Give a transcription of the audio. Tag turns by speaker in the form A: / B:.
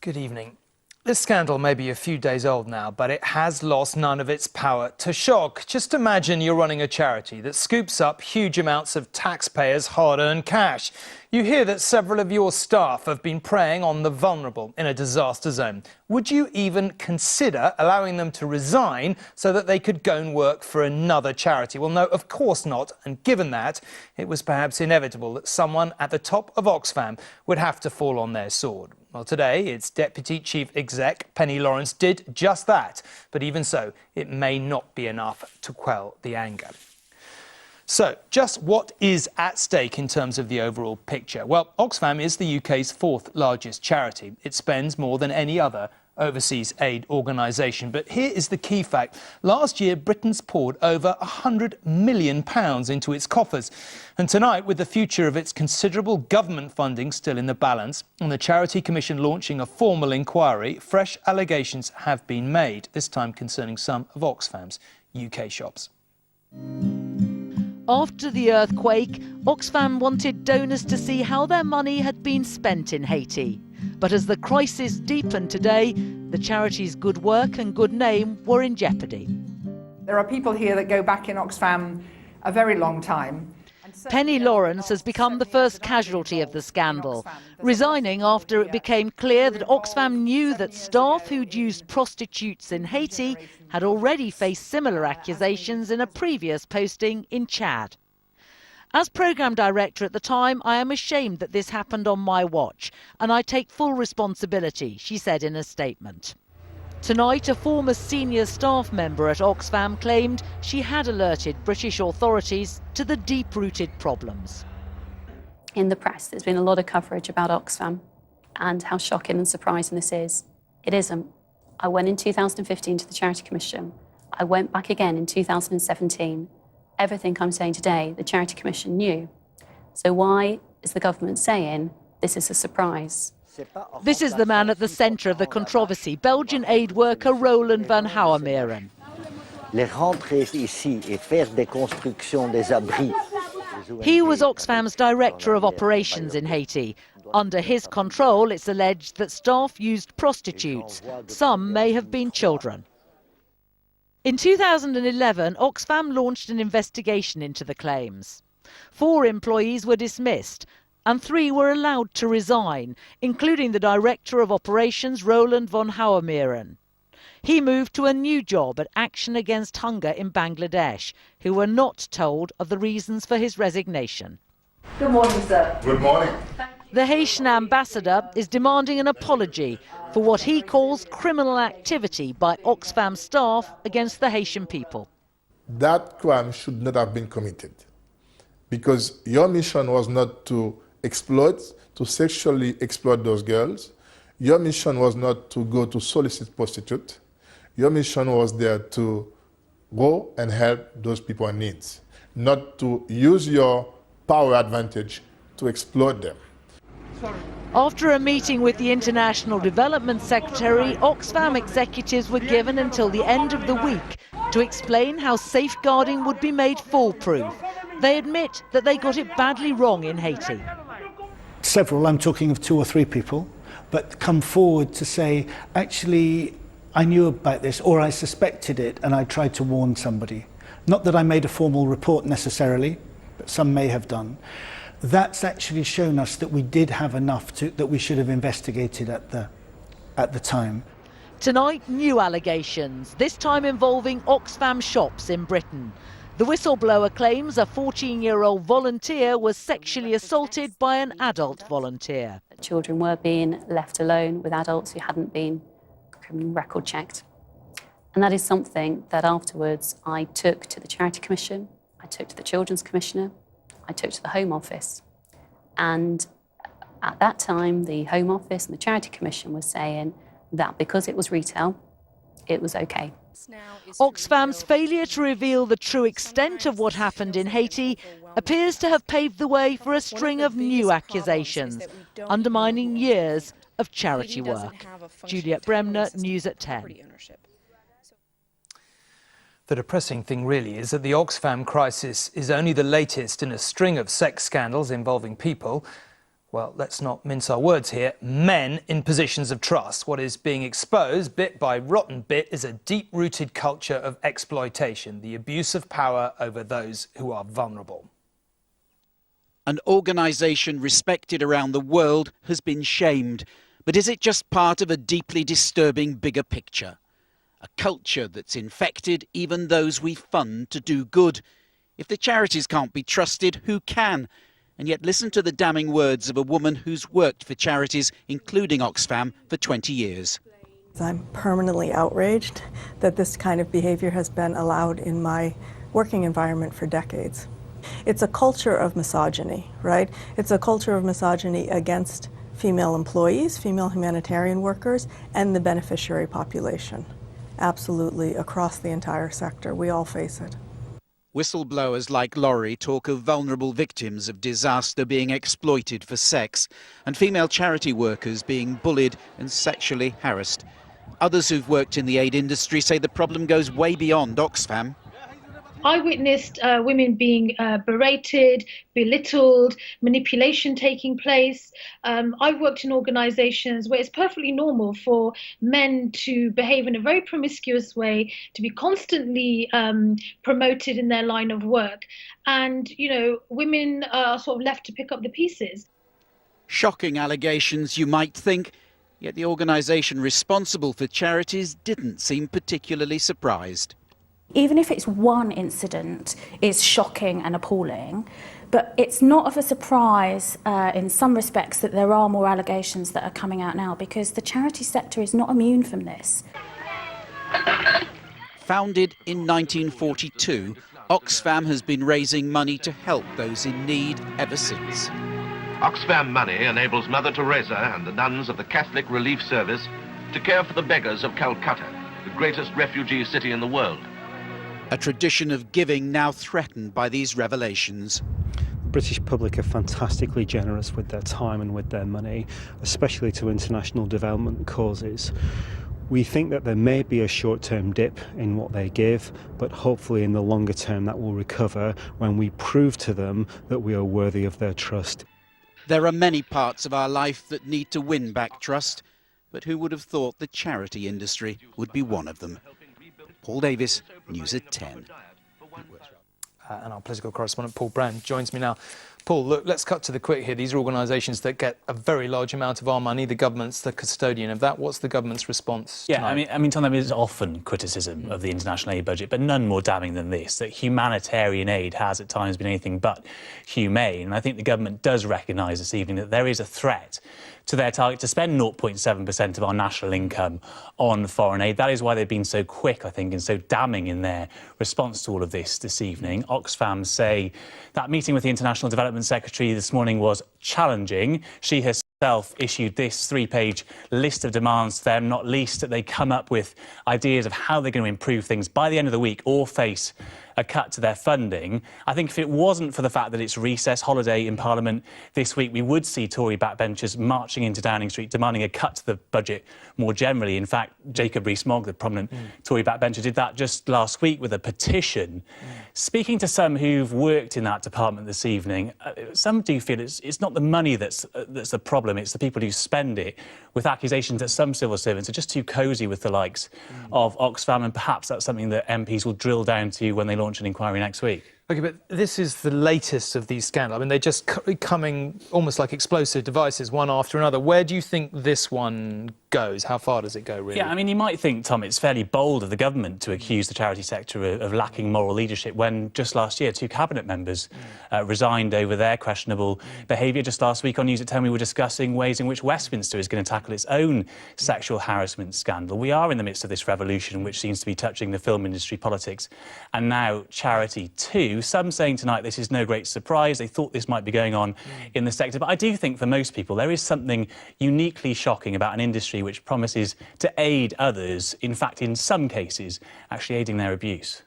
A: Good evening. This scandal may be a few days old now, but it has lost none of its power to shock. Just imagine you're running a charity that scoops up huge amounts of taxpayers' hard-earned cash. You hear that several of your staff have been preying on the vulnerable in a disaster zone. Would you even consider allowing them to resign so that they could go and work for another charity? Well, no, of course not. And given that, it was perhaps inevitable that someone at the top of OXFAM would have to fall on their sword. Well, today, its Deputy Chief Exec, Penny Lawrence, did just that. But even so, it may not be enough to quell the anger. So, just what is at stake in terms of the overall picture? Well, OXFAM is the UK's fourth largest charity. It spends more than any other overseas aid organisation. But here is the key fact. Last year, Britain's poured over £100 million into its coffers. And tonight, with the future of its considerable government funding still in the balance, and the Charity Commission launching a formal inquiry, fresh allegations have been made, this time concerning some of OXFAM's UK shops.
B: After the earthquake, OXFAM wanted donors to see how their money had been spent in Haiti. But as the crisis deepened today, the charity's good work and good name were in jeopardy.
C: There are people here that go back in OXFAM a very long time.
B: Penny Lawrence has become the first casualty of the scandal, resigning after it became clear that OXFAM knew that staff who'd used prostitutes in Haiti had already faced similar accusations in a previous posting in Chad. As programme director at the time, I am ashamed that this happened on my watch, and I take full responsibility, she said in a statement. Tonight, a former senior staff member at OXFAM claimed she had alerted British authorities to the deep-rooted problems.
D: In the press, there's been a lot of coverage about OXFAM and how shocking and surprising this is. It isn't. I went in 2015 to the Charity Commission. I went back again in 2017. Everything I'm saying today, the Charity Commission knew. So why is the government saying this is a surprise?
B: This is the man at the centre of the controversy, Belgian aid worker Roland van Houwemeren. He was OXFAM's director of operations in Haiti. Under his control, it's alleged that staff used prostitutes. Some may have been children. In 2011, OXFAM launched an investigation into the claims. 4 employees were dismissed and 3 were allowed to resign, including the Director of Operations, Roland van Houwemeren. He moved to a new job at Action Against Hunger in Bangladesh, who were not told of the reasons for his resignation.
C: Good morning, sir.
E: Good morning.
B: The Haitian ambassador is demanding an apology for what he calls criminal activity by OXFAM staff against the Haitian people.
E: That crime should not have been committed because your mission was not to exploit, to sexually exploit those girls. Your mission was not to go to solicit prostitutes. Your mission was there to go and help those people in need, not to use your power advantage to exploit them.
B: After a meeting with the International Development Secretary, OXFAM executives were given until the end of the week to explain how safeguarding would be made foolproof. They admit that they got it badly wrong in Haiti.
F: Several, I'm talking of 2 or 3 people, but come forward to say, actually, I knew about this or I suspected it and I tried to warn somebody. Not that I made a formal report necessarily, but some may have done. That's actually shown us that we did have enough that we should have investigated at the time.
B: Tonight, new allegations, this time involving OXFAM shops in Britain. The whistleblower claims a 14-year-old volunteer was sexually assaulted by an adult volunteer.
D: Children were being left alone with adults who hadn't been criminal record checked. And that is something that afterwards I took to the Charity Commission, I took to the Children's Commissioner, I took to the Home Office. And at that time, the Home Office and the Charity Commission were saying that because it was retail, it was okay.
B: OXFAM's failure to reveal the true extent of what happened in Haiti appears to have paved the way for a string of new accusations, undermining years of charity work. Juliet Bremner, News at 10.
A: The depressing thing really is that the OXFAM crisis is only the latest in a string of sex scandals involving people. Well, let's not mince our words here. Men in positions of trust. What is being exposed bit by rotten bit is a deep-rooted culture of exploitation, the abuse of power over those who are vulnerable.
G: An organisation respected around the world has been shamed. But is it just part of a deeply disturbing bigger picture? A culture that's infected even those we fund to do good. If the charities can't be trusted, who can? And yet listen to the damning words of a woman who's worked for charities, including OXFAM, for 20 years.
H: I'm permanently outraged that this kind of behavior has been allowed in my working environment for decades. It's a culture of misogyny, right? It's a culture of misogyny against female employees, female humanitarian workers, and the beneficiary population. Absolutely, across the entire sector. We all face it.
G: Whistleblowers like Laurie talk of vulnerable victims of disaster being exploited for sex and female charity workers being bullied and sexually harassed. Others who've worked in the aid industry say the problem goes way beyond OXFAM.
I: I witnessed women being berated, belittled, manipulation taking place. I've worked in organisations where it's perfectly normal for men to behave in a very promiscuous way, to be constantly promoted in their line of work. And, you know, women are sort of left to pick up the pieces.
G: Shocking allegations, you might think, yet the organisation responsible for charities didn't seem particularly surprised.
J: Even if it's one incident, it's shocking and appalling, but it's not of a surprise in some respects that there are more allegations that are coming out now, because the charity sector is not immune from this.
G: Founded in 1942, OXFAM has been raising money to help those in need ever since.
K: OXFAM money enables Mother Teresa and the nuns of the Catholic Relief Service to care for the beggars of Calcutta, the greatest refugee city in the world.
G: A tradition of giving now threatened by these revelations.
L: The British public are fantastically generous with their time and with their money, especially to international development causes. We think that there may be a short-term dip in what they give, but hopefully in the longer term that will recover when we prove to them that we are worthy of their trust.
G: There are many parts of our life that need to win back trust, but who would have thought the charity industry would be one of them? Paul Davis, News at 10.
A: And our political correspondent Paul Brand joins me now. Paul, look, let's cut to the quick here. These are organisations that get a very large amount of our money. The government's the custodian of that. What's the government's response tonight?
M: Yeah, I mean, Tom, there is often criticism of the international aid budget, but none more damning than this, that humanitarian aid has at times been anything but humane. And I think the government does recognise this evening that there is a threat to their target to spend 0.7% of our national income on foreign aid. That is why they've been so quick, I think, and so damning in their response to all of this evening. OXFAM say that meeting with the International Development Secretary this morning was challenging. She herself issued this three-page list of demands to them, not least that they come up with ideas of how they're going to improve things by the end of the week or face a cut to their funding. I think if it wasn't for the fact that it's recess holiday in Parliament this week, we would see Tory backbenchers marching into Downing Street demanding a cut to the budget more generally. In fact, Jacob Rees-Mogg, the prominent Tory backbencher, did that just last week with a petition. Speaking to some who've worked in that department this evening, some do feel it's not the money that's the problem, it's the people who spend it, with accusations that some civil servants are just too cosy with the likes of OXFAM, and perhaps that's something that MPs will drill down to when they launch an inquiry next week.
A: OK, but this is the latest of these scandals. I mean, they're just coming almost like explosive devices, one after another. Where do you think this one goes? How far does it go, really?
M: Yeah, I mean, you might think, Tom, it's fairly bold of the government to accuse the charity sector of lacking moral leadership when just last year 2 cabinet members resigned over their questionable behaviour. Just last week on News at 10 we were discussing ways in which Westminster is going to tackle its own sexual harassment scandal. We are in the midst of this revolution which seems to be touching the film industry, politics and now charity too. Some saying tonight this is no great surprise. They thought this might be going on in the sector. But I do think for most people there is something uniquely shocking about an industry which promises to aid others, in fact, in some cases, actually aiding their abuse.